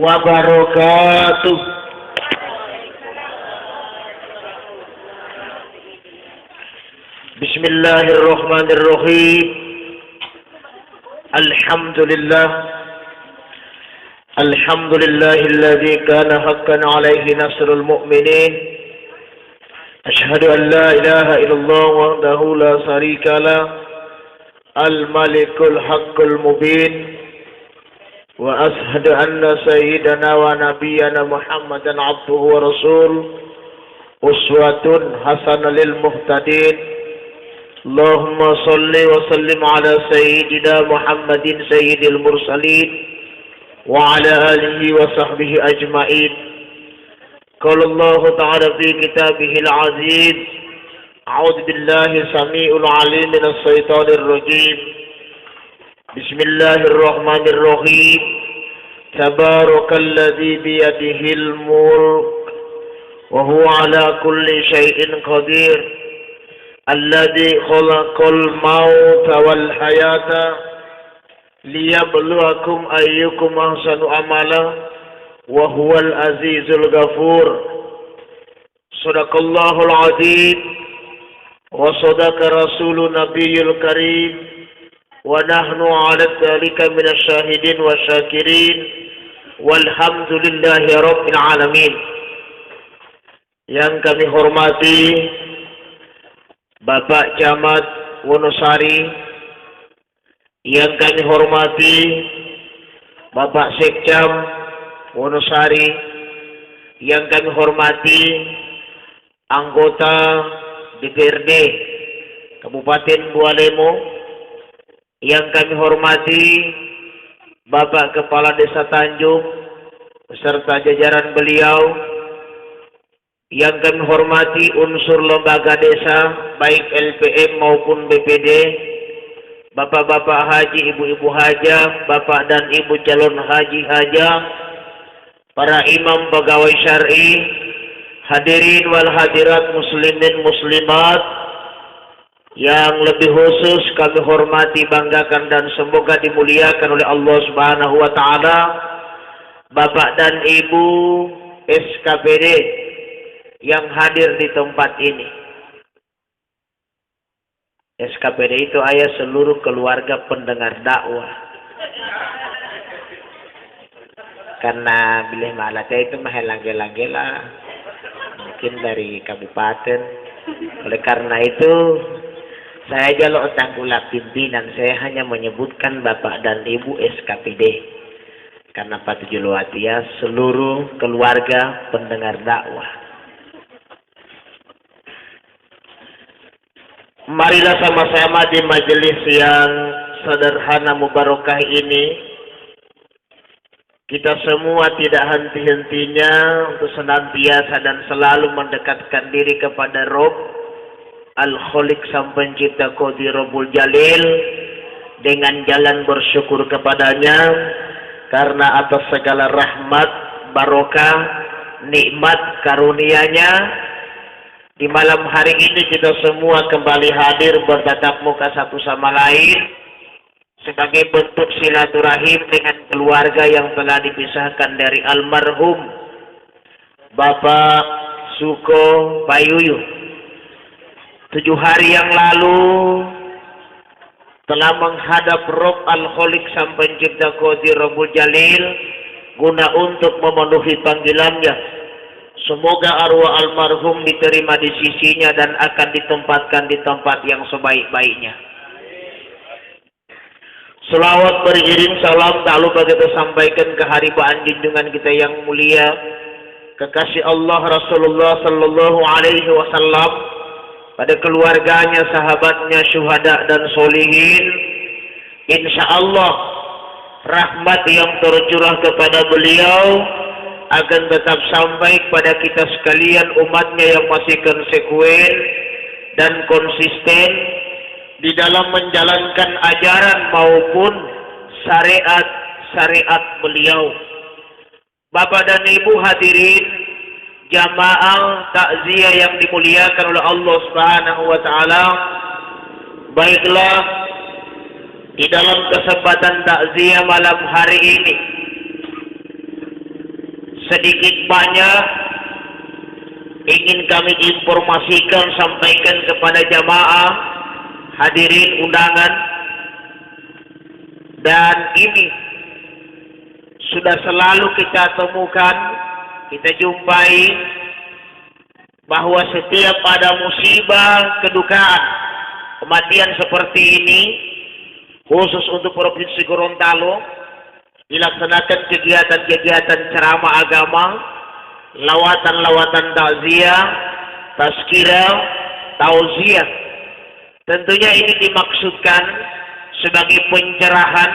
wabarakatuh. Bismillahirrahmanirrahim. Alhamdulillah. Alhamdulillahilladzi kana haqqan 'alaihi nasrul mu'minin. Asyhadu an la ilaha illallah wahdahu la syarika lah. Al-Malikul Haqqul Mubin. Wa ashhadu anna sayyidana wa nabiyyana Muhammadan abduhu wa rasul. Uswatun hasanah lil muhtadin. Allahumma salli wa sallim ala sayyidina Muhammadin sayyidil mursalin wa ala alihi wa sahbihi ajma'in. Qala Allah ta'ala fi kitabihil aziz. A'udzu billahi samii'ul 'aliim minas syaitonir rajiim. Bismillahirrahmanirrahim. Tabarakalladzi biyadihil mulk wa huwa 'ala kulli syai'in qadir. Alladzi khalaqal mauta wal hayata liyabluwakum ayyukum ahsanu amala wa huwal azizul ghafur. Shadaqallahul 'azim wa sadaqa rasulun nabiyul karim wa nahnu 'ala dzalika minasy syahidin wa syakirin walhamdulillahi rabbil alamin. Yang kami hormati Bapak Camat Wonosari, yang kami hormati Bapak Sekcam Wonosari, yang kami hormati anggota DPRD Kabupaten Bualemo, yang kami hormati Bapak Kepala Desa Tanjung beserta jajaran beliau, yang kami hormati unsur lembaga desa baik LPM maupun BPD, bapak-bapak haji, ibu-ibu haja, bapak dan ibu calon haji haja, para imam pegawai syar'i, hadirin wal hadirat muslimin muslimat, yang lebih khusus kami hormati, banggakan dan semoga dimuliakan oleh Allah Subhanahu wa taala, bapak dan ibu SKPD yang hadir di tempat ini. SKPD itu ayah seluruh keluarga pendengar dakwah. Karena bilih malatnya itu mahelanggela-gela mungkin dari kabupaten. Oleh karena itu saya jaluk tanggula pimpinan, saya hanya menyebutkan bapak dan ibu SKPD. Karena patujul watia seluruh keluarga pendengar dakwah. Marilah sama-sama di majelis yang sederhana mubarakah ini kita semua tidak henti-hentinya untuk senantiasa dan selalu mendekatkan diri kepada Rabb Al-Khaliq Sang Pencipta Qadirul Jalil dengan jalan bersyukur kepadanya karena atas segala rahmat, barokah, nikmat karunia-Nya. Di malam hari ini kita semua kembali hadir bertatap muka satu sama lain sebagai bentuk silaturahim dengan keluarga yang telah dipisahkan dari almarhum Bapak Suko Payuyu. 7 hari yang lalu telah menghadap Rabb Al-Khaliq Sang Pencipta Qadirul Jalil guna untuk memenuhi panggilannya. Semoga arwah almarhum diterima di sisinya dan akan ditempatkan di tempat yang sebaik-baiknya. Selawat beriring salam tak lupa kita sampaikan ke haribaan junjungan kita yang mulia, kekasih Allah Rasulullah Sallallahu Alaihi Wasallam, pada keluarganya, sahabatnya, syuhada dan solihin. Insya Allah rahmat yang tercurah kepada beliau akan tetap sampai kepada kita sekalian umatnya yang masih konsekuen dan konsisten di dalam menjalankan ajaran maupun syariat beliau. Bapak dan Ibu hadirin jamaah takziah yang dimuliakan oleh Allah Subhanahu wa taala, baiklah di dalam kesempatan takziah malam hari ini sedikit banyak ingin kami informasikan, sampaikan kepada jamaah hadirin undangan. Dan ini sudah selalu kita temukan, kita jumpai, bahwa setiap ada musibah, kedukaan, kematian seperti ini, khusus untuk Provinsi Gorontalo, dilaksanakan kegiatan-kegiatan ceramah agama, lawatan-lawatan takziah, tazkirah, tausiah. Tentunya ini dimaksudkan sebagai pencerahan,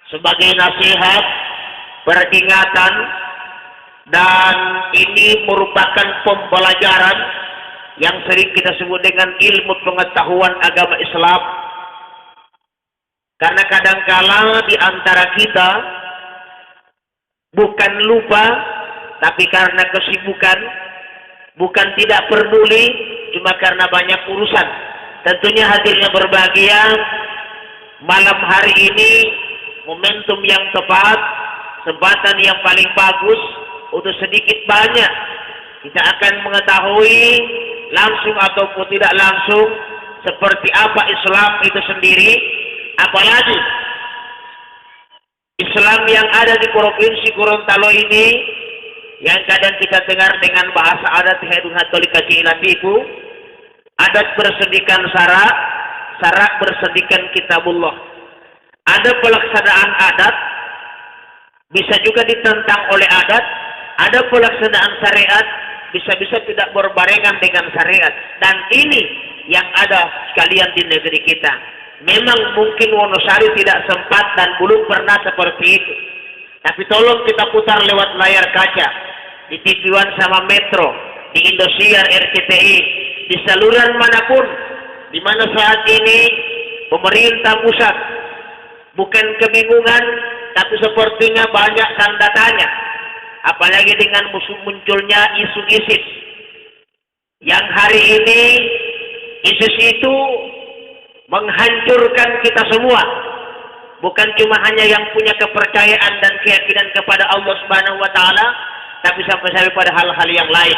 sebagai nasihat, peringatan, dan ini merupakan pembelajaran yang sering kita sebut dengan ilmu pengetahuan agama Islam. Karena kadangkala di antara kita bukan lupa, tapi karena kesibukan, bukan tidak peduli, cuma karena banyak urusan. Tentunya hadirnya berbahagia malam hari ini momentum yang tepat, kesempatan yang paling bagus untuk sedikit banyak kita akan mengetahui langsung ataupun tidak langsung seperti apa Islam itu sendiri, apalagi Islam yang ada di Provinsi Gorontalo ini yang kadang kita dengar dengan bahasa adat hedun hatolika ciilatiku, adat bersendikan syarak, syarak bersendikan kitabullah. Ada pelaksanaan adat bisa juga ditentang oleh adat, ada pelaksanaan syariat bisa-bisa tidak berbarengan dengan syariat. Dan ini yang ada sekalian di negeri kita. Memang mungkin Wonosari tidak sempat dan belum pernah seperti itu. Tapi tolong kita putar lewat layar kaca, di TV One sama Metro, di Indosiar, RCTI, di saluran manapun, di mana saat ini pemerintah pusat bukan kebingungan, tapi sepertinya banyak tanda tanya. Apalagi dengan munculnya isu ISIS. Yang hari ini ISIS itu menghancurkan kita semua. Bukan cuma hanya yang punya kepercayaan dan keyakinan kepada Allah Subhanahu wa taala, tapi sampai-sampai pada hal-hal yang lain.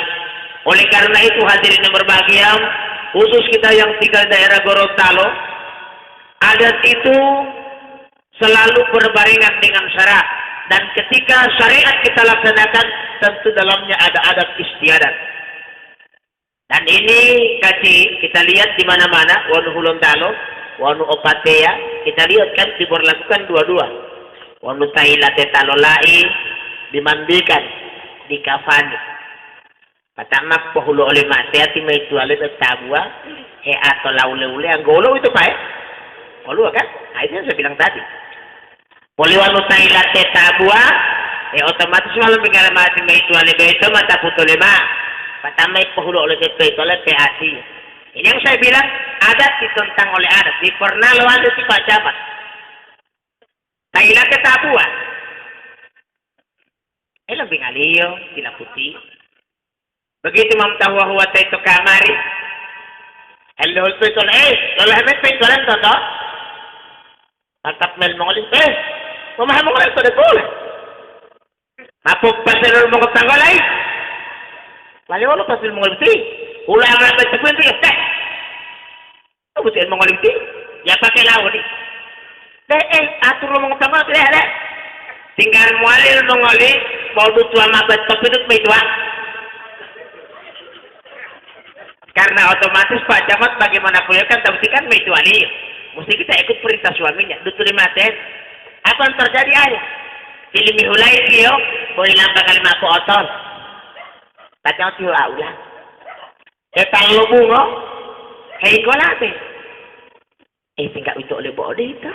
Oleh karena itu hadirin yang berbahagia, khusus kita yang tinggal di daerah Gorontalo, adat itu selalu berbarengan dengan syariat. Dan ketika syariat kita laksanakan, tentu dalamnya ada adat istiadat. Dan ini kaji kita lihat di mana-mana, wanu Gorontalo, wanu Opatea, kita lihat kan diberlakukan dua-dua. Wanu Tailate Talolai dimandikan, dikafani. Patamak pohulu oleh maseati may tuale tabua, atau laule-ule anggolo itu pak Polu kan? Nah, itu yang saya bilang tadi. Poliwanu tailate tabua, otomatis malam mengalami may tuale beito mata putulema. Patamay pohulu oleh itu oleh PAC. Ini yang saya bilang adat ditentang oleh adat. Di pernah lawan si Pak Jabat. Tailate tabua. Lebih ngaliyo, tidak putih. Begitu memtahu bahwa itu kamari. Hello itu lalu hemet itu lan toto. Tatap mel mongolin pemaham mongolin itu boleh. Mapok pasir mongol tanggolai. Bali wala pasir mongol ti. Ulang ang betapun ti teh. Apa sih mongol ti? Ya pakai lawan ni. Atur mongol tanggol teh. Tinggal mualir mongoli mau tua mabat topidut may dua. Karena otomatis Pak Camat bagaimanapun kan tapi kan may dua nih. Mesti kita ikut perintah suaminya. Diterima teh. Apa yang terjadi aja? Ilmi hulai dia boleh nambah kalimat kotor. Kacau tiu aulah. Etang lo bungo. Hei kolate. Tinggal itu oleh bodi itu.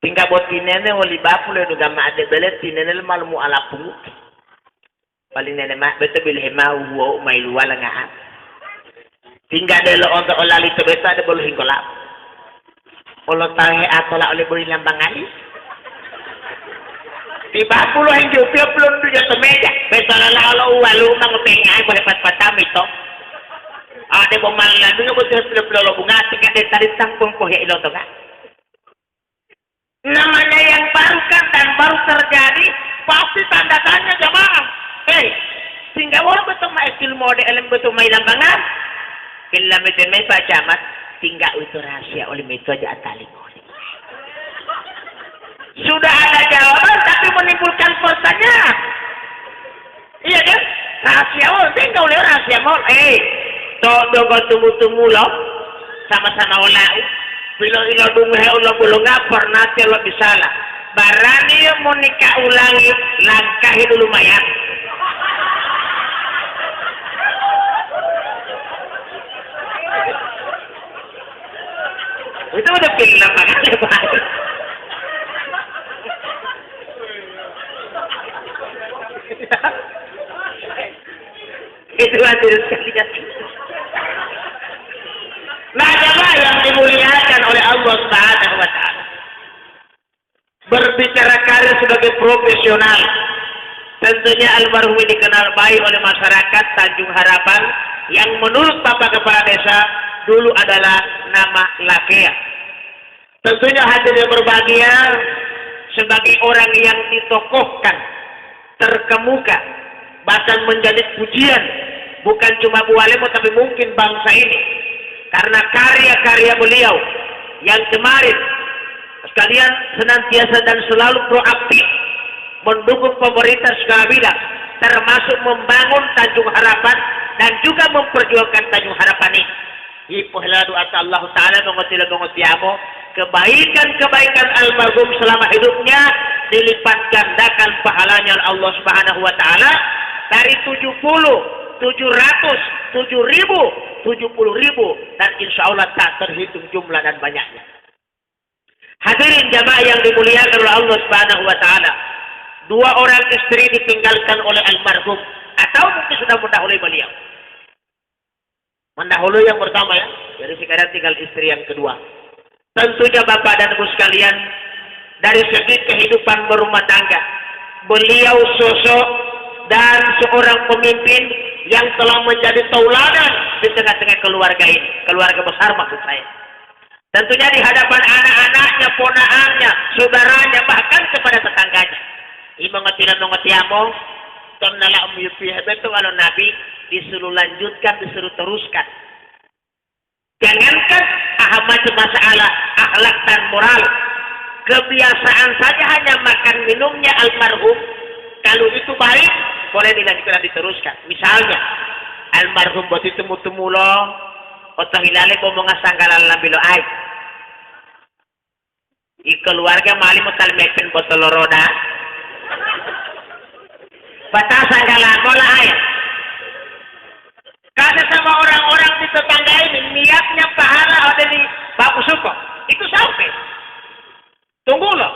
Tinggal buat tinene oli bapule do gamma ade belet tinene malmu ala pungut. Paling nene mak betul bilih mau wo mai luala nga. Tinggal de lo onto olali to beta de bolu hingolap. Olo tahe atola oleh boli lambang ali. Tiba puluh yang jupil belum tujuh semeja. Beta la lo walu nang pengai boleh pat-patam itu. Ade bomal la dungo betul belum lo bunga tinggal de tarik tangkung ko he ilo to ka. Namanya yang baru kan dan baru terjadi, pasti tanda tanya jamaah. Sehingga wala betul ma ilmu de alam betul ma lambangan. Kila betul ma pacamat, tinggal itu rahasia oleh itu aja atali. Sudah ada jawaban tapi menimbulkan pertanyaan. Iya kan? Rahasia mall, tinggal oleh rahasia mall. Dogo tunggu loh, sama-sama olah. Bila ilo dumhe ulah belum ngapar nanti lo bisalah. Barani mau nikah ulangi, langkahi dulu mayat. Itu udah film makanya Pak. Itu hadirin sekalian. Nah, jamaah yang dimuliakan oleh Allah Subhanahu wa taala. Berbicara karir sebagai profesional, tentunya almarhum ini dikenal baik oleh masyarakat Tanjung Harapan yang menurut Bapak Kepala Desa dulu adalah nama Lakea. Tentunya hadirin berbahagia sebagai orang yang ditokohkan, terkemuka, bahkan menjadi pujian bukan cuma Bu Alim tapi mungkin bangsa ini karena karya-karya beliau yang kemarin sekalian senantiasa dan selalu proaktif mendukung pemerintah segala bidang termasuk membangun Tanjung Harapan dan juga memperjuangkan Tanjung Harapan ini. Ipohlah doa Allah Ta'ala mengutiamo kebaikan-kebaikan almarhum selama hidupnya dilipat gandakan pahalanya Allah Subhanahu wa taala dari 70, 700, 7.000, 70.000 dan insya Allah tak terhitung jumlah dan banyaknya. Hadirin jamaah yang dimuliakan oleh Allah Subhanahu wa taala. 2 orang istri ditinggalkan oleh almarhum atau mungkin sudah mendahului beliau. Mendahului yang pertama ya. Jadi sekarang tinggal istri yang kedua. Tentunya Bapak dan Ibu sekalian, dari segi kehidupan berumah tangga, beliau sosok dan seorang pemimpin yang telah menjadi tauladan di tengah-tengah keluarga ini, keluarga besar maksud saya. Tentunya di hadapan anak-anaknya, ponaannya, saudaranya, bahkan kepada tetangganya. Imongetiamo, tonala umyupiha betul kalau Nabi disuruh lanjutkan, disuruh teruskan. Jangankan macam masalah akhlak dan moral, kebiasaan saja hanya makan minumnya almarhum, kalau itu baik boleh dilanjutkan diteruskan. Misalnya almarhum buat itu temu lo otong hilale ngomong sanggalan labilo ay i keluarga mali mo talmeken botol roda batasan galan bola ay kasi sama orang-orang di tetangga ini niatnya pahala ada di Bapak Suko itu sampai tunggu lo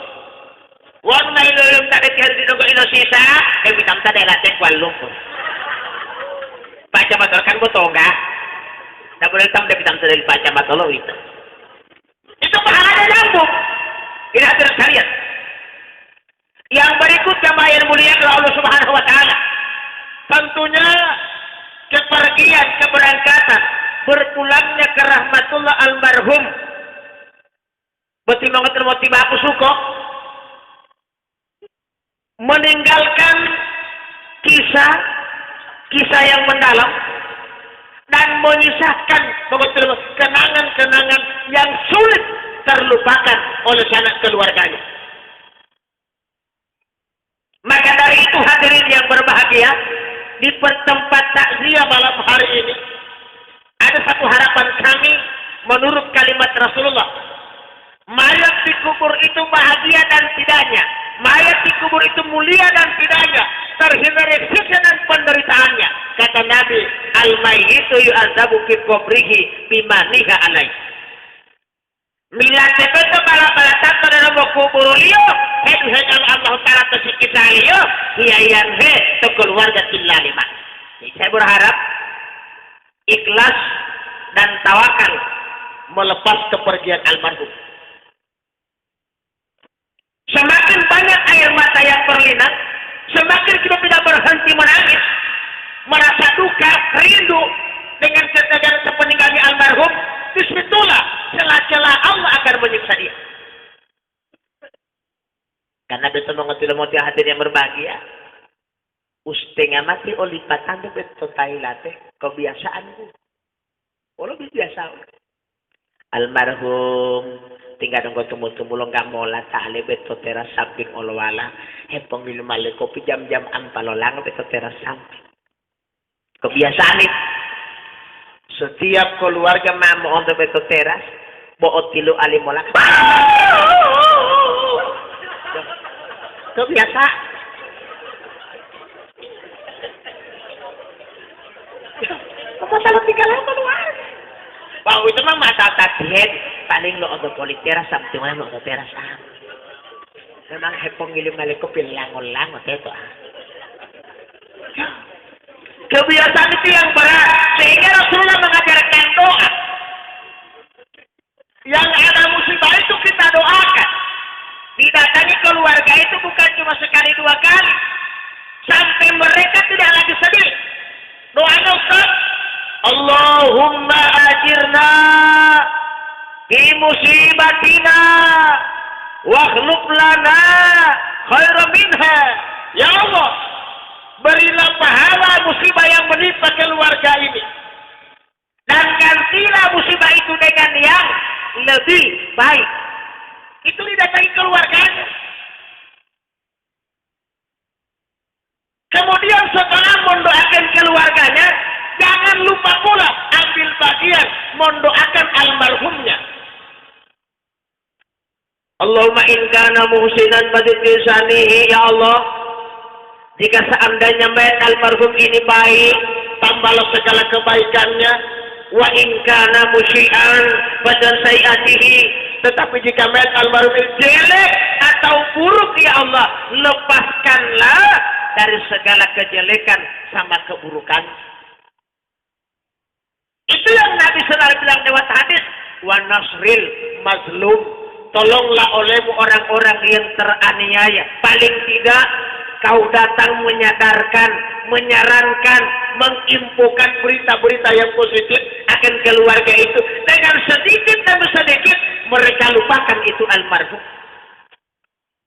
wan na ilulong tadi kaya dito ilo sisa bitam tadi latek walong po paca matolkan botonga na boleh tam bitam tadi paca matolo itu pahala ada lambung ini hadir sekalian yang berikut jamaah yang mulia oleh Allah Subhanahu wa taala tentunya kepergian, keberangkatan, berpulangnya ke rahmatullah almarhum betimangat termotiva aku suko meninggalkan kisah yang mendalam dan menyisahkan kenangan-kenangan yang sulit terlupakan oleh sanak keluarganya. Maka dari itu hadirin yang berbahagia, di tempat takziah malam hari ini ada satu harapan kami menurut kalimat Rasulullah. Mayat dikubur itu bahagia dan tidaknya, mayat dikubur itu mulia dan tidaknya, terhindar dari siksa dan penderitaannya. Kata Nabi, al-mayyitu yu'adzabu fi qabrihi bima niha alai. Mila sebeto bala-balatan pada nombor kubur liyo, hedu-hedu Allah Ta'ala tersikisa liyo, hiayan he, to keluarga tillalima. Saya berharap ikhlas dan tawakal melepas kepergian almarhum. Semakin banyak air mata yang berlinang, semakin kita tidak berhenti menangis, merasa duka, rindu dengan sepeninggalnya almarhum. Disitulah celah-celah Allah akan menyiksa dia. Karena betul mengerti lemoti hati yang berbahagia. Usteng mati olipatan tu betul tailate kebiasaanku. Kalau biasa. Almarhum tinggal nunggu temu-temu lo nggak mola tak betul teras samping olwala. Hepong minum ale kopi jam-jam ampalolang betul teras samping. Kebiasaan itu. Setiap keluarga mau untuk betul teras, bawa tilu alimola. Kebiasaan. Kamu salah tinggal apa luar? Wah itu mah masalah tadian paling lo untuk politik teras samping mana untuk teras samping. Memang hepong minum ale kopi langolang itu kebiasaan itu yang berat sehingga Rasulullah mengajarkan doa yang ada musibah itu kita doakan didatangi keluarga itu bukan cuma sekali dua kali sampai mereka tidak lagi sedih doanya Ustaz Allahumma ajirna fi musibatina wa akhluf lana khairan minha ya Allah berilah pahala musibah yang menimpa keluarga ini. Dan gantilah musibah itu dengan yang lebih baik. Itu didatangi keluarganya. Kemudian setelah mendoakan keluarganya, jangan lupa pula ambil bagian mendoakan almarhumnya. Allahumma in kana muhsinan badidlisanihi ya Allah. Jika seandainya mayat almarhum ini baik, tambahlah segala kebaikannya. Wa in kana musyi'an badan sayiatihi. Tetapi jika mayat almarhum ini jelek atau buruk ya Allah, lepaskanlah dari segala kejelekan sama keburukan. Itu yang Nabi sallallahu alaihi wasallam lewat hadis, wa nasril mazlum. Tolonglah olehmu orang-orang yang teraniaya. Paling tidak kau datang menyadarkan, menyarankan, menginfokan berita-berita yang positif akan keluarga itu. Dengan sedikit demi sedikit mereka lupakan itu almarhum.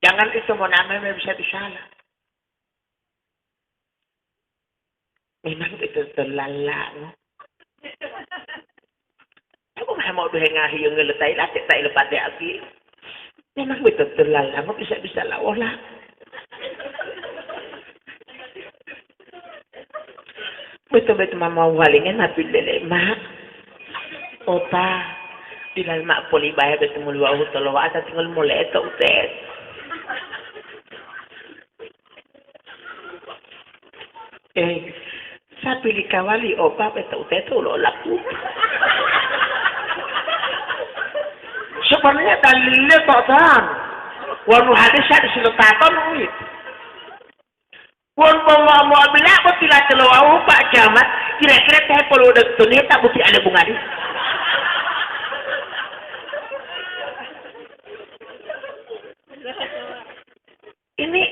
Jangan itu mau namanya bisa disalah. Memang itu terlalu. Aku mau berhengahi yang ngeletai lah, tak lepas dia lagi. Memang itu terlalu. Aku bisa lah olah. Betul-betul mama walingnya nabi lele mak opa bilal mak poli bayar betul mulu aku tolong ada tinggal mulai itu utet saya pilih kawali opa betul utet lo laku sebenarnya dalilnya tak tahan wanu hadis ada silutatan wih Pun bawa mau ambil apa tidak terlalu Pak Camat kira-kira teh kalau udah tunih tak bukti ada bunga di. Ini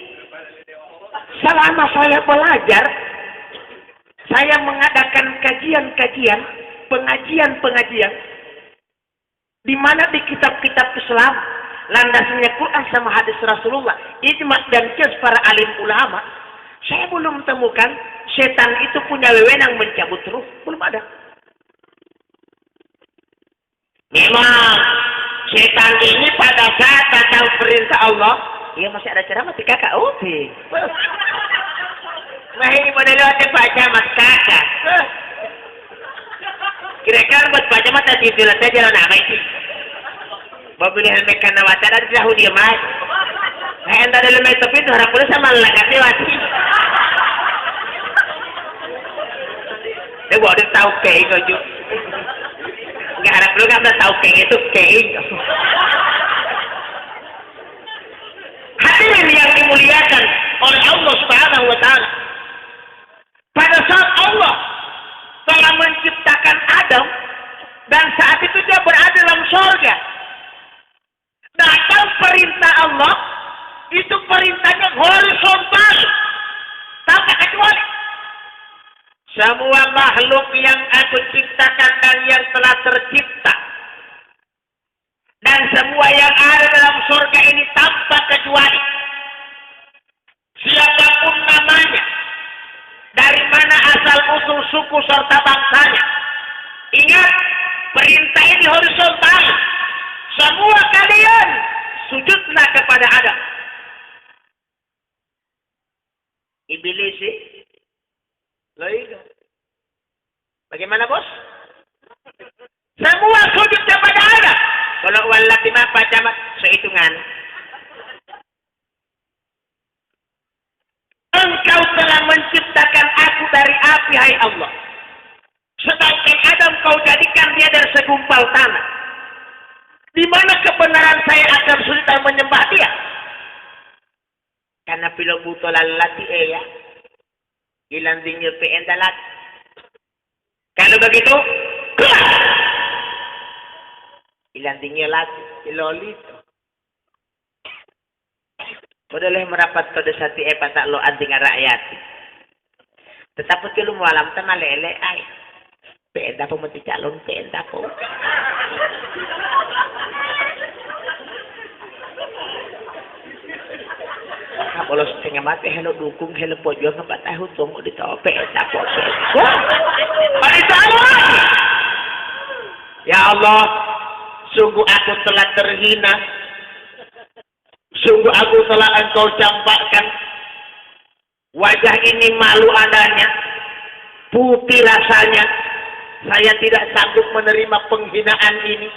selama saya belajar, saya mengadakan kajian-kajian, pengajian-pengajian, di mana di kitab-kitab Islam landasannya Quran sama hadis Rasulullah, ijma dan qiyas para alim ulama. Saya belum temukan setan itu punya wewenang mencabut ruh. Belum ada. Memang setan ini pada saat tahu perintah Allah, dia masih ada ceramah di kakak uti. Nah ini meneliti Pak Camat kakak. Kira-kira buat Pak Camat tadi bilang saja jalan apa itu? Mobil helmet karena wacana di jauh dia mas. Anda dalam itu harap boleh sama lakat lewati. Dia buat dia tahu kayak itu. Nggak harap boleh nggak tahu kayak itu kayak. Hadirin yang dimuliakan oleh Allah Subhanahu Wa Taala. Pada saat Allah telah menciptakan Adam dan saat itu dia berada dalam surga. Datang perintah Allah. Itu perintahnya horizontal tanpa kecuali semua makhluk yang aku ciptakan dan yang telah tercipta dan semua yang ada dalam surga ini tanpa kecuali suku serta bangsanya. Ingat, perintah ini horizontal. Semua kalian sujudlah kepada Adam. Iblis sih. Loh itu. Bagaimana bos? Semua sujud kepada Adam. Kalau walati apa camat sehitungan. Engkau telah menciptakan aku dari api, hai Allah. Sedangkan Adam kau jadikan dia dari segumpal tanah. Di mana kebenaran saya akan sulit menyembah dia? Karena bila buto lalati ya, ilang dingil peendalat. Kalau begitu, ilang dingil lagi, ilolito. Boleh merapat pada sati tak lo anting rakyat. Tetapi kalau mau alam tanah lele ay, peenda po mati calon peenda po. Bolos tengah mati hello dukung hello pojok ngebat tahu tunggu di tahu peenda po. Ya Allah, sungguh aku telah terhina. Sungguh aku telah engkau campakkan. Wajah ini malu adanya. Putih rasanya. Saya tidak sanggup menerima penghinaan ini.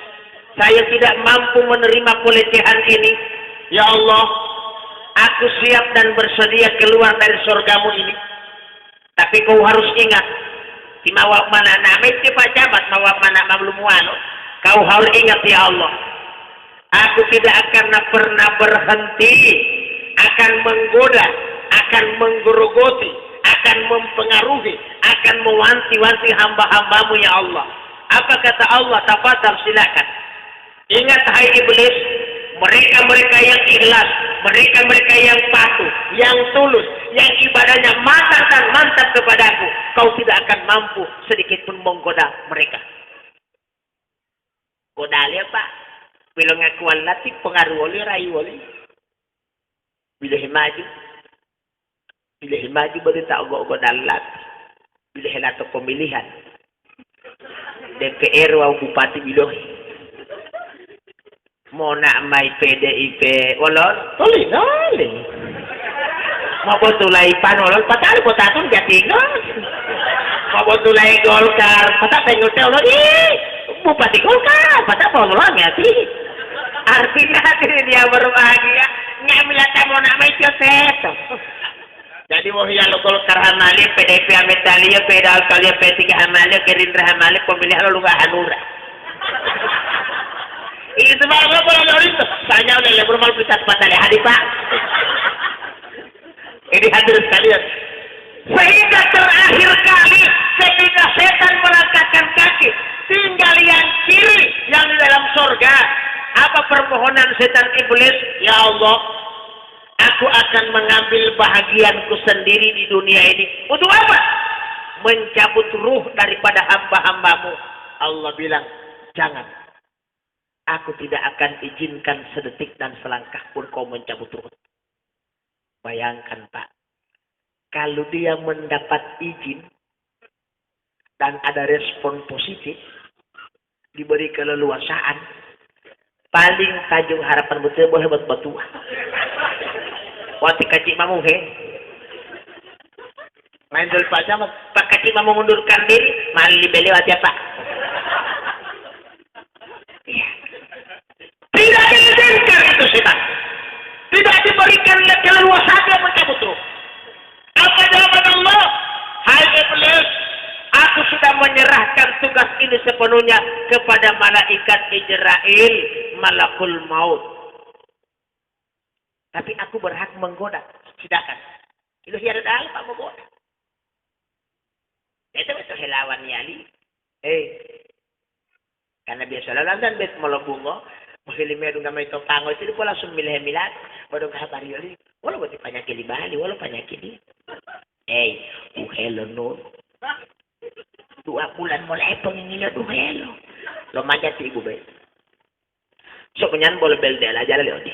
Saya tidak mampu menerima pelecehan ini. Ya Allah, aku siap dan bersedia keluar dari surgamu ini. Tapi kau harus ingat. Di mawak mana namanya Pak Jabat, mawak mana mamlumuano. Kau harus ingat ya Allah. Aku tidak akan pernah berhenti, akan menggoda, akan menggerogoti, akan mempengaruhi, akan mewanti-wanti hamba-hambamu ya Allah. Apa kata Allah? Tafadhal silakan. Ingat hai iblis, mereka-mereka yang ikhlas, mereka-mereka yang patuh, yang tulus, yang ibadahnya mantap dan mantap kepadaku, kau tidak akan mampu sedikit pun menggoda mereka. Godali apa? Bila ngaku latih pengaruh oleh rayu oleh. Bila maju boleh tak gok dalat. Bila atau pemilihan DPR atau bupati biloh. Mau nak mai PDIP, walon, tolong. Mau botulai pan walon, patah potatun jatingan. Mau botulai Golkar, patah pengen tolong bupati Golkar, patah polong ya sih. Artinya dia berbahagia ngambil tamu namanya Joseph. Jadi mau yang lo Golkar hamali, PDP ametalia, pedal kalian P3 hamali, Gerindra hamali, pemilihan lo nggak hanura. Itu baru kalau itu, saya oleh liberal bisa pasal hadir Pak. Ini hadir sekalian. Sehingga terakhir kali ketika setan melangkahkan kaki, tinggal yang kiri yang di dalam surga. Apa permohonan setan iblis? Ya Allah, aku akan mengambil bahagianku sendiri di dunia ini. Untuk apa? Mencabut ruh daripada hamba-hambamu. Allah bilang, jangan. Aku tidak akan izinkan sedetik dan selangkah pun kau mencabut ruh. Bayangkan Pak, kalau dia mendapat izin dan ada respon positif, diberi keleluasaan, paling tajung harapan betul boleh buat batu. Waktu kacik mamu main dulu Pak Jamat, Pak kacik mamu mundurkan diri, mali beli wajah Pak. Tidak diizinkan itu setan. Tidak diberikan keleluasaan yang mencabut ruh. Apa jawaban Allah? Hai iblis, aku sudah menyerahkan tugas ini sepenuhnya kepada malaikat Israel, malakul maut. Tapi aku berhak menggoda. Silakan. Itu hiar dalam Pak menggoda. Itu helawan yali. Karena biasa lalan dan bet melobungo, mahilime dung gamay to pango itu pula langsung milih-milat. Baru kabar yali. Wala buat panyakit di Bali, wala panyakit di. Hello no. 2 bulan mulai pengingin hello. Lo manjat si ibu baik. So kunyan boleh belde lah jalan leodi.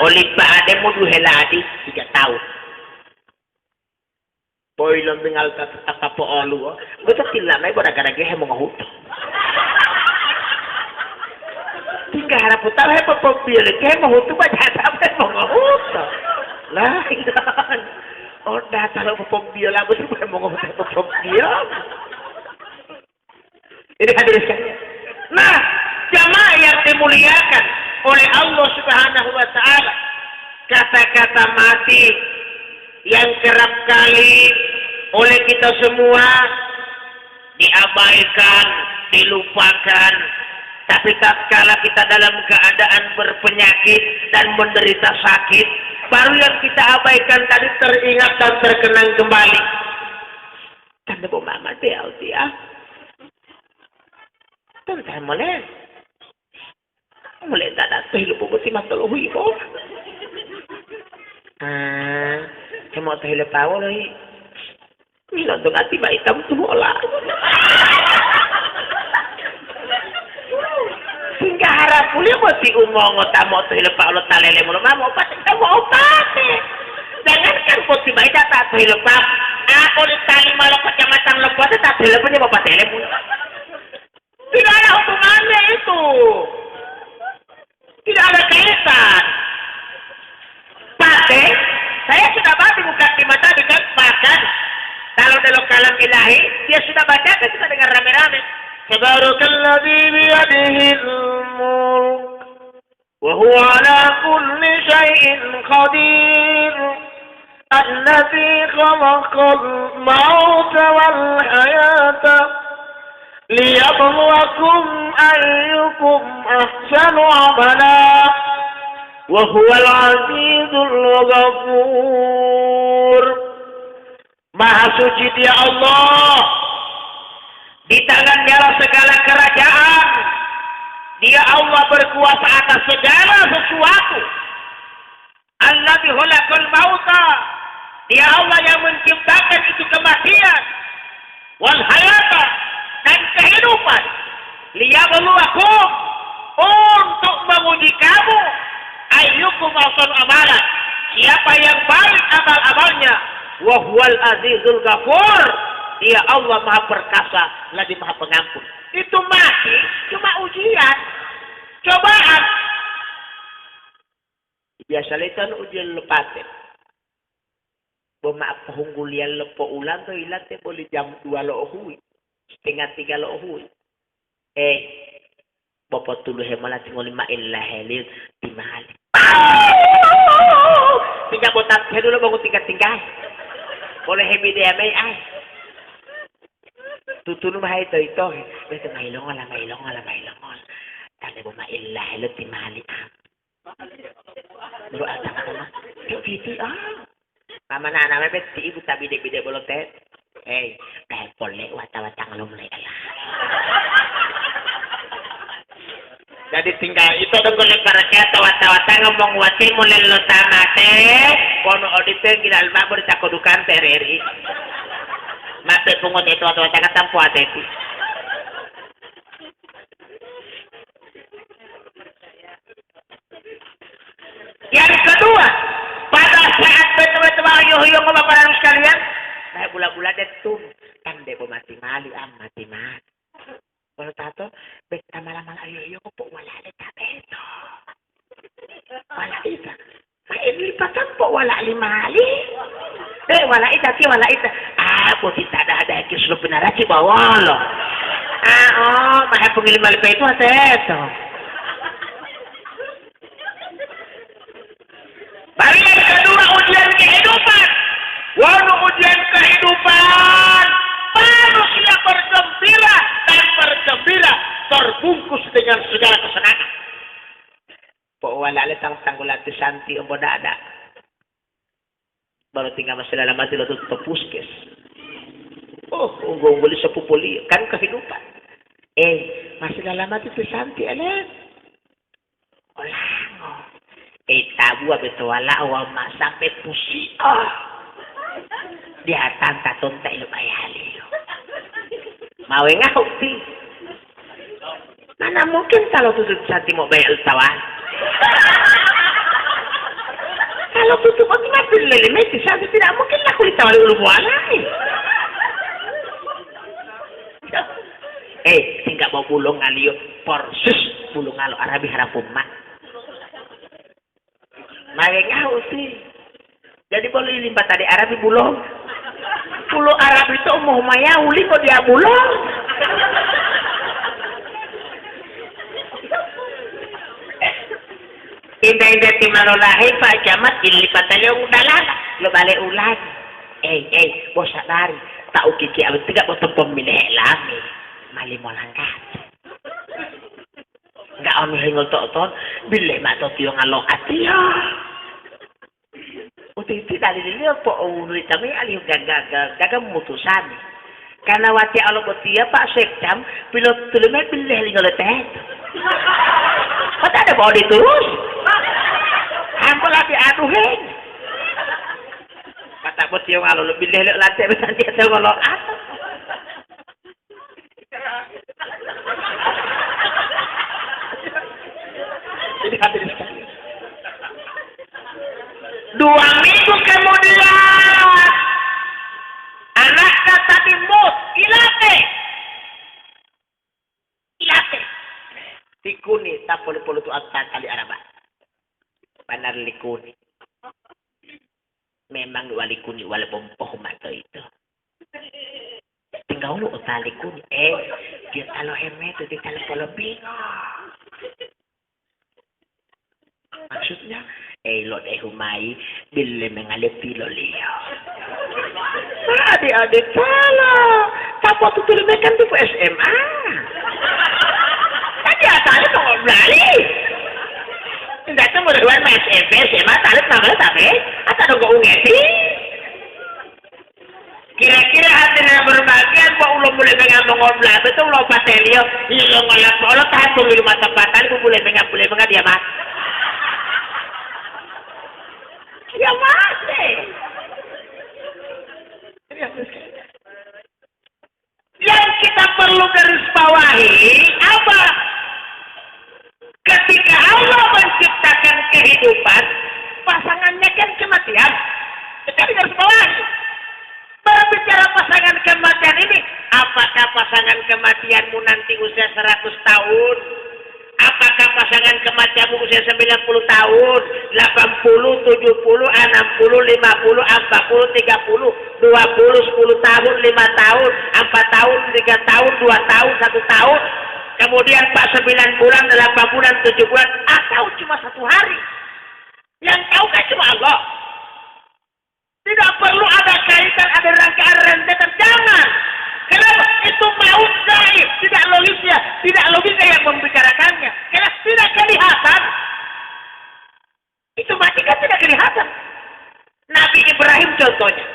Olik ba ade mo duhela adi 3 tahun. Poi lembingal tatapo olu. Betul tidak may gara-gara gehe mga huto. Tinggal harap putar hay papapili gehe mga huto ba jatap hay mga huto. Lah ilan. Oh datang papapili lagu sih mga huto papapili. Ini hadirin sekalian. Nah, jamaah yang dimuliakan oleh Allah Subhanahu wa taala. Kata-kata mati yang kerap kali oleh kita semua diabaikan, dilupakan. Tapi tatkala kita dalam keadaan berpenyakit dan menderita sakit, baru yang kita abaikan tadi teringat dan terkenang kembali. Tanda bomba mati ya. Tentang mulai tak ada hidup bukti masalah hidup. Cuma terhidup awal lagi. Minat dengan tiba hitam tu olah. Sehingga harap boleh mesti umong tamu terhidup awal talele mulu mau obat kita mau obat. Jangan kan mesti baik tak terhidup awal. Oleh tali malu kecamatan lepas tak terhidup punya obat telepon. Tidak ada hubungannya itu. Tidak ada kaitan. Pakai, saya sudah baca bukan di mata dengan makan. Kalau dalam kalam ilahi, dia sudah baca, dia sudah dengar rame-rame. Tabarakalladzi biyadihil mulk wa huwa ala kulli syai'in qadir. Alladzi khalaqal mauta wal hayata liyabluwakum ayyukum ahsanu amala wa huwal azizul ghafur. Maha suci dia Allah, di tangannya segala kerajaan. Dia Allah berkuasa atas segala sesuatu. Alladzi khalaqal mauta, dia Allah yang menciptakan itu kematian, wal hayata, dan kehidupan. Liyabluwakum, untuk menguji kamu, ayyukum ahsanu amalan, siapa yang baik amal-amalnya. Wa huwal azizul ghafur, dia Allah Maha perkasa lagi Maha pengampun. Itu mati cuma ujian, cobaan. Biasa letan ujian lepatin. Boma penghunggulian lepo ulang tu ilat boleh jam 2 lo hui. Setengah 3 lo hui. Bapak tulu hemala tinggal 5 ilah helir di mahal. Tinggal botak saya dulu bangun tingkat-tingkat. Boleh hebi dia may ay. Tutulong mahay ito. Beto mailong. Tanda mo mailah helir di mahal. Bro ata ka na. Titi Mama na namin bet si ibu tabi de bolotet. Dahil pole wata-watang lumlay ala. Jadi tinggal itu dengan para kata wata-wata ngomong wati mulai lo tamate kono odite ginal mabur cakodukan tereri. Mate pungut itu wata-wata katampu ateti. Yang kedua, pada saat betul-betul ayuh-ayuh kebaparan sekalian, saya bula-bula detum, tanda mati mali mati mati. Kalau tato, beta malam-malam ayuh-ayuh kok wala lita beto. Wala ita. Main lipatan po wala limali. Wala ita ti wala ita. Po kita ada kislo pinarachi bawalo. Maha pengilimal pa ito ateto. Baru yang kedua ujian kehidupan. Walau ujian kehidupan, manusia bergembira dan bergembira terbungkus dengan segala kesenangan. Po wala letang tanggulan ti santi ang bodada. Baru tinggal masih dalam mati lo tutup puskes. Unggul boleh sepupuli kan kehidupan. Masih dalam mati ti santi alen. Olango. Tabu betul wala awam sampai pusi. Dia tanta tonta ilo bayali. Mau ngau ti. Mana mungkin kalau tutup santi mau bayar tawan. Kalau tutup otomatis lelemet, sabi tidak mungkin lah kulit tawari ulu buana. Tinggal bawa bulong ngalio porsus bulong ngalo Arabi harapun mak. Magengau sih. Jadi boleh limpah tadi Arabi bulong. Pulau Arab itu mau maya uli kok dia bulong. Indah-indah timano lahir Pak Camat dilipat tali udah lala lo balik ulang. Bos sadari tak ukiki abis tiga potong pemilih lami mali mau langkat. Enggak om hingga tok bilih mak tio ngalok atia. Uti dari ini apa uri kami alih gagal memutusan. Karena wati Allah betia Pak Sekdam pilot tulimet bilih hingga leteh. Kata ada bawa terus. Hampa lagi aduhin. Kata bos yang kalau lebih lelek lantai nanti ada kalau atas. Jadi hadir sekali. 2 minggu kemudian anaknya tadi mut ilate. Tikuni tak boleh tu atas kali Arabah. Panar likuni. Memang wali kuni wala bompoh mata itu. Tinggal lu utali kuni. Dia kalau hemet dia kalau bingung. Maksudnya, lo humai bila mengalir pilo liya. Adik-adik salah. Apa tu kan tu SMA. Tadi asalnya kau berlari. Tidak tahu mulai mas SMA tarik namanya tapi atau dong kau ngeti. Kira-kira hati yang berbagian kok ulung boleh mengambil ngobrol betul lo patelio lo ngelak lo tahan tunggu rumah tempatan kau boleh mengambil dia mas. Dia mati. Yang kita perlu garis bawahi apa? Ketika Allah menciptakan kehidupan, pasangannya kan kematian. Kita garis bawahi. Berbicara pasangan kematian ini, apakah pasangan kematianmu nanti usia 100 tahun? Apakah pasangan kematianmu usia 90 tahun, 80, 70, 60, 50, 40, 30, 20, 10 tahun, 5 tahun, 4 tahun, 3 tahun, 2 tahun, 1 tahun, kemudian 9 bulan, 8 bulan, 7 bulan, atau cuma 1 hari? Yang tahu kan cuma Allah. Tidak perlu ada kaitan, ada rangkaian rentetan, jangan. Kenapa? Itu maut gaib, tidak logisnya, tidak logika yang membicarakannya. Karena tidak kelihatan. Itu mati kan tidak kelihatan. Nabi Ibrahim contohnya.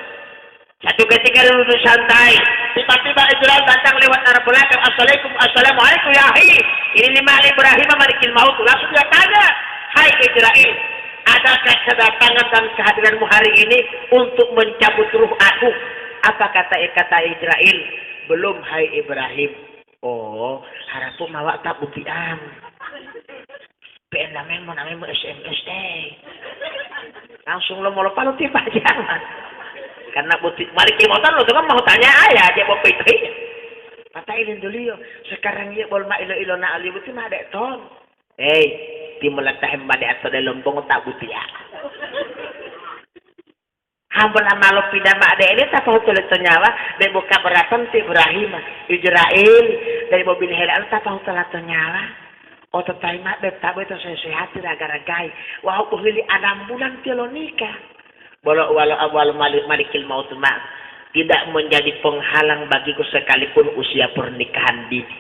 Satu ketika duduk santai, tiba-tiba Israel datang lewat arah belakang. Assalamualaikum ya ahi. Ini lima Ibrahim malikil maut. Langsung dia tanya, hai Israel, adakah kedatangan dan kehadiranmu hari ini untuk mencabut ruh aku? Apa kata Israel? Belum hai Ibrahim. Oh, harapku mawak tak buktian. PN namanya mau SMS deh. Langsung lo mau lupa lo tiba jangan. Karena bukti balik motor lo kan mau tanya ayah dia mau pitri. Patahin dulu yo. Sekarang ya bol ma ilo na ali bukti mah ada ton. Di meletah mbak atau dalam lombong tak buktian. Hamba malu pindah mak ini tak tahu tulis nyawa dari buka beratan si Ibrahim Israel dari mobil helan tak tahu telat nyawa. Oh tetai mak tak betul sehat raga-ragai. Wah aku pilih 6 bulan tilo nikah. Walau awal malikil maut mak tidak menjadi penghalang bagiku sekalipun usia pernikahan dini.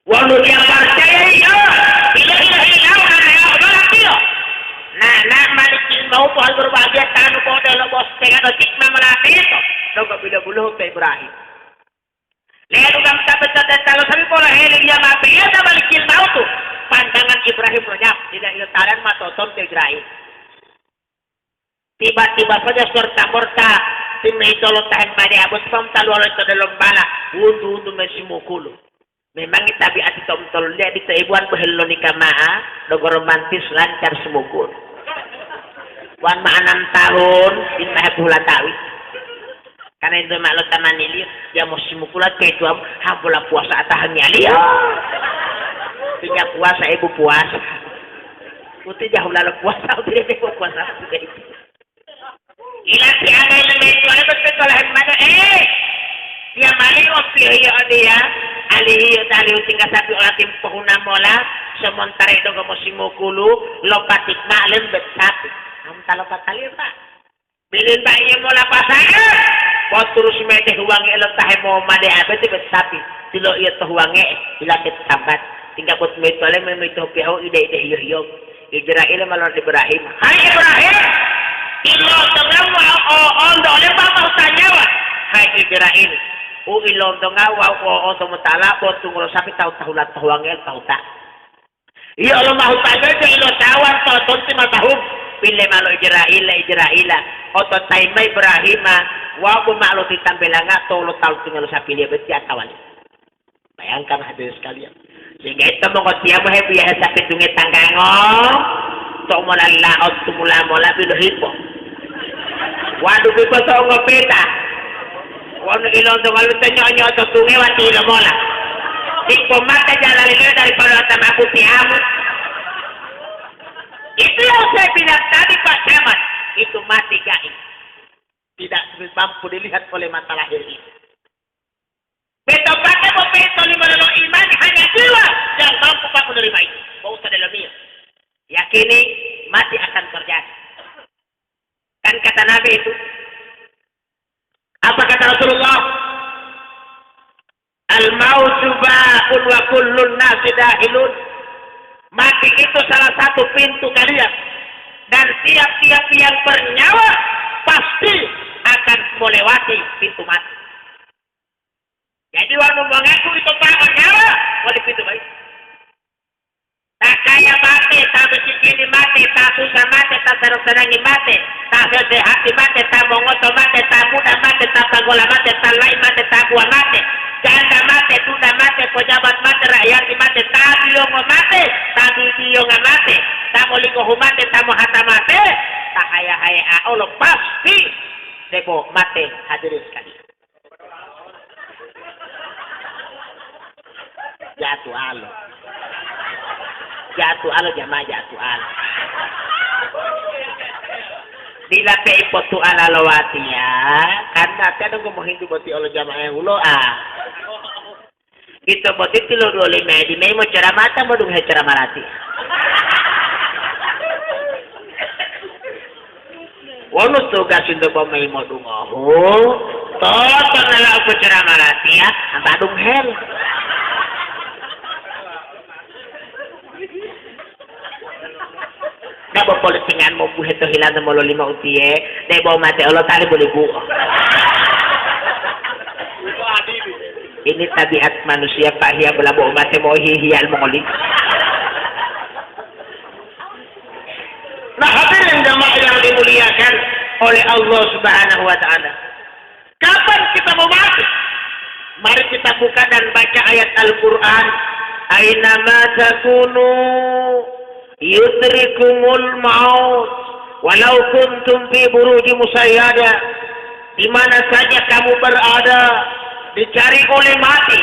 Walau yang percaya ya Nah, malikin mau tuh hal berbahagia tanu kau dalam bos dengan ojek memelatih itu. Doga bila buluh ke Ibrahim. Lihat ugang sahabat dan kalau sabi pola heli dia mati ya malikin mau tuh. Pandangan Ibrahim lenyap tidak iltaran matoton ke Ibrahim. Tiba-tiba saja serta-merta tim itu lo tahan pada abut pam talu oleh dalam bala. Undu mesimukulu. Memang tabiat itu dia di ibuan behelo ni kamaa dogo romantis lancar semukun. Wan ma 6 tahun inna bulan tawi. Karena itu maklo taman ini dia mau simukula ke itu hambola puasa atahan nyali. Tiga puasa ibu puasa. Uti jauh lalu puasa uti ibu puasa juga itu. Ila tiada yang itu ada betul lah mana dia maling opsi dia alihi tali tinggal satu orang tim pengguna mola sementara itu kamu simukulu lopatik maklum betap am lopat kali pak bilin pak iya mola pasangan mau terus medeh uangnya lo tahe mau made apa itu betapi tilo iya tuh uangnya ilakit sambat tinggal buat metode memitu piau ide iyo Israel malah Ibrahim hai Ibrahim ilo tengah on dole mau tanya wah hai Israel ilong nga wow untuk mutala pot tunggu sapi tahu lah tuangel tahu tak iya lo mau tanya aja ilo tawan tahun 5 tahun pilih malu Israel otot taima Ibrahim wow malu ditambelanga tolo tahu tinggal sapi dia betia kawan bayangkan hadirin sekalian sehingga itu mengotia mau biasa sapi tungi tanggango tok mulala ot mula bilohipo waduh bipo so ngopeta wano ilong dong alu tanyo to tunge wati ilo mola. Iko mata jalan ilo daripada tamaku tiamu. Itu yang saya bilang tadi Pak Camat. Itu mati gaib. Tidak mampu dilihat oleh mata lahir ini. Beto pakai mau beto lima lalu iman hanya jiwa yang mampu pak menerima itu. Mau usah dalam dia. Yakini mati akan terjadi. Kan kata Nabi itu. Apa kata Rasulullah? Al-mautu ba'un wa kullun nasi dahilun. Mati itu salah satu pintu kalian. Dan tiap-tiap yang bernyawa pasti akan melewati pintu mati. Jadi orang mengaku itu pak bernyawa, boleh pintu baik. Tak kaya mati, tak bersikini mati, tak susah mati, tak senang-senangi mati, tak sedih hati mati, tak mongoto mati, tak muda mati, tak pagola mati, tak lain mati, tak buah mati, janda mati, duda mati, pejabat mati, rakyat mati, tak biong mati, tak biong mati, tak molikoh mati, tak mohata mati, tak haya-haya Allah pasti debo mati hadirin sekali. Jatuh Allah. Jatuh ala jamaah jatuh ala. Dilape ipotu ala lawati ya. Karena tiada ko mohindu boti ala jamaah ulo Ito boti tilo dole me di me mo ceramata mo dung he ceramarati. Wono tugas untuk pemain mo dung Toto nala ko ceramarati ya. Amba dung hel. Dabo politingan mo buhet to hilang mo 5 utie, dabo mati Allah tali boleh bu. Ini tabiat manusia Pak Hia belabo mati mo hihiyal mengolik. Nah hadirin jamaah yang dimuliakan oleh Allah Subhanahu wa taala. Kapan kita mau mati? Mari kita buka dan baca ayat Al-Qur'an. Aina ma takunu yudrikumul maut walau kuntum fi buruji musayyada, di mana saja kamu berada dicari oleh mati,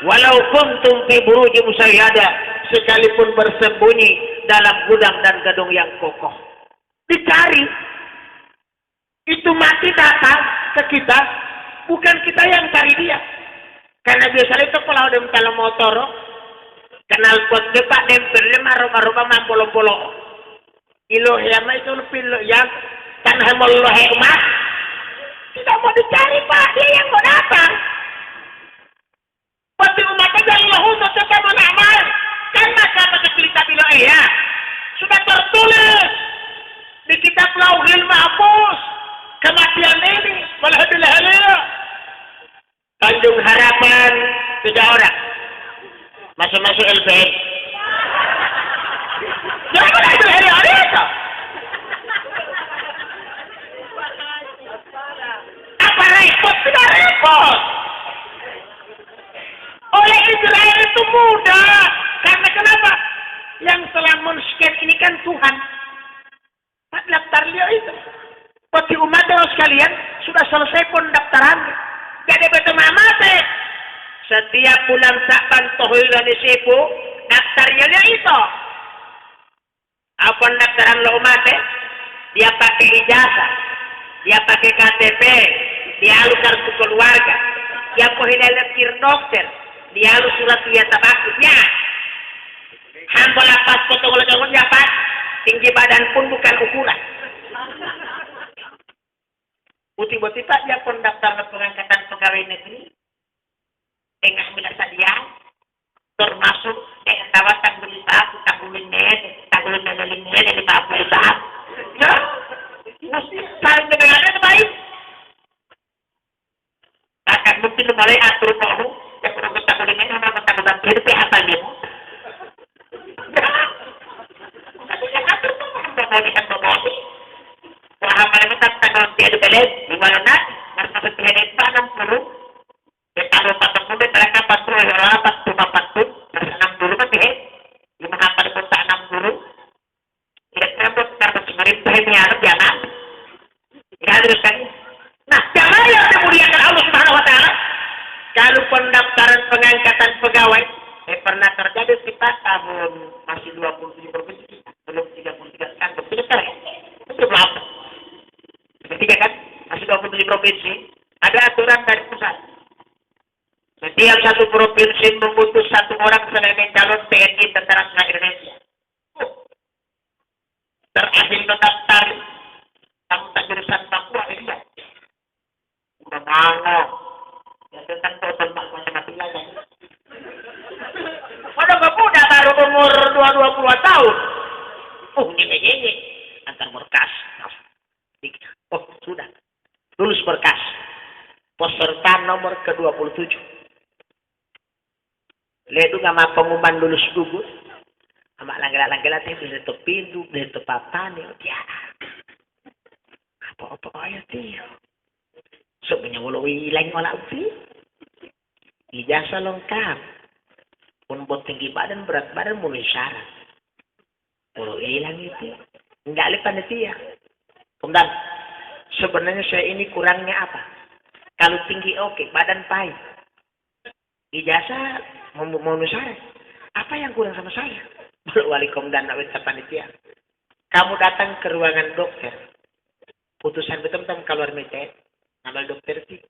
walau kuntum fi buruji musayyada, sekalipun bersembunyi dalam gudang dan gedung yang kokoh dicari. Itu mati datang ke kita, bukan kita yang cari dia. Karena biasanya itu kalau ada kalau motor kenal pot depak dempel maruba mampolo-polo. Ilo hema itu lebih yang kan hemol hekmat. Tidak mau dicari Pak, dia yang mau datang. Pasti umat yang Allah untuk kamu amal. Karena kata cerita bilo ya sudah tertulis di kitab Lauhil Mahfuz kematian ini walhamdulillah. Tanjung Harapan 3 orang. Masuk-masuk LPM. Jangan ada hari-hari itu. Apa repot? Tidak repot. Oleh Israel itu mudah. Karena kenapa? Yang telah men-scan ini kan Tuhan. Pak daftar dia itu. Bagi umat sekalian sudah selesai pendaftaran. Jadi betul mate. Setiap bulan Sa'ban tohil dan isipu daftarnya dia itu. Apa pendaftaran lo umat dia pakai ijazah, dia pakai KTP, dia halus kartu keluarga, dia pohon lepir dokter, dia halus surat dia tabaknya. Hamba lapas foto kalau jangan dapat tinggi badan pun bukan ukuran. Putih-putih Pak dia pendaftaran pengangkatan pegawai negeri. Tengah bila sadia termasuk tawa tanggul tahap tanggulin dari 50 tahap. Ya, mesti saling dengannya baik. Akan mungkin mulai atur mau yang perlu tanggulin ini nama tanggulin hidup apa dia? Tapi yang atur mau lihat promosi. Wah, malam tak tanggal dia di balik di mana nak? Masa sekian itu 60. Kalau patang pun mereka patut pas cuma patut berenam dulu kan deh. Lima apa di kota 60. Ya kenapa karena pemerintah ini harus jangan. Ya terus kan. Nah, jangan yang dimuliakan Allah Subhanahu Wa Taala. Kalau pendaftaran pengangkatan pegawai, pernah terjadi kita tahun masih 27 provinsi kita, belum 33 kan, betul kan? Itu berapa? Ketiga kan, masih 27 provinsi. Ada aturan dari pusat. Setiap satu provinsi memutus satu orang sebagai calon TNI Tentara Nasional Indonesia. Terakhir mendaftar kamu tak jurusan Papua ini ya. Udah mana? Ya tentang total macam-macam lagi. Pada pemuda baru umur 22 tahun. Oh ini antar berkas. Oh sudah lulus berkas. Peserta nomor ke-27. Ledu ngama pengumuman lulus gugus. Ama langgala-langgala teh bisa tutup pintu, bisa tutup papan ya. Apa-apa aja teh. Sebenarnya walau hilang wala uti. Ijazah lengkap. Pun buat tinggi badan, berat badan mulai syarat. Walau hilang itu. Enggak lipat panitia. Kemudian sebenarnya saya ini kurangnya apa? Kalau tinggi oke, badan pahit. Ijazah memenuhi syarat. Apa yang kurang sama saya? Wali Komdan Awet Panitia. Kamu datang ke ruangan dokter. Putusan betul-betul keluar meja. Ngambil dokter sih.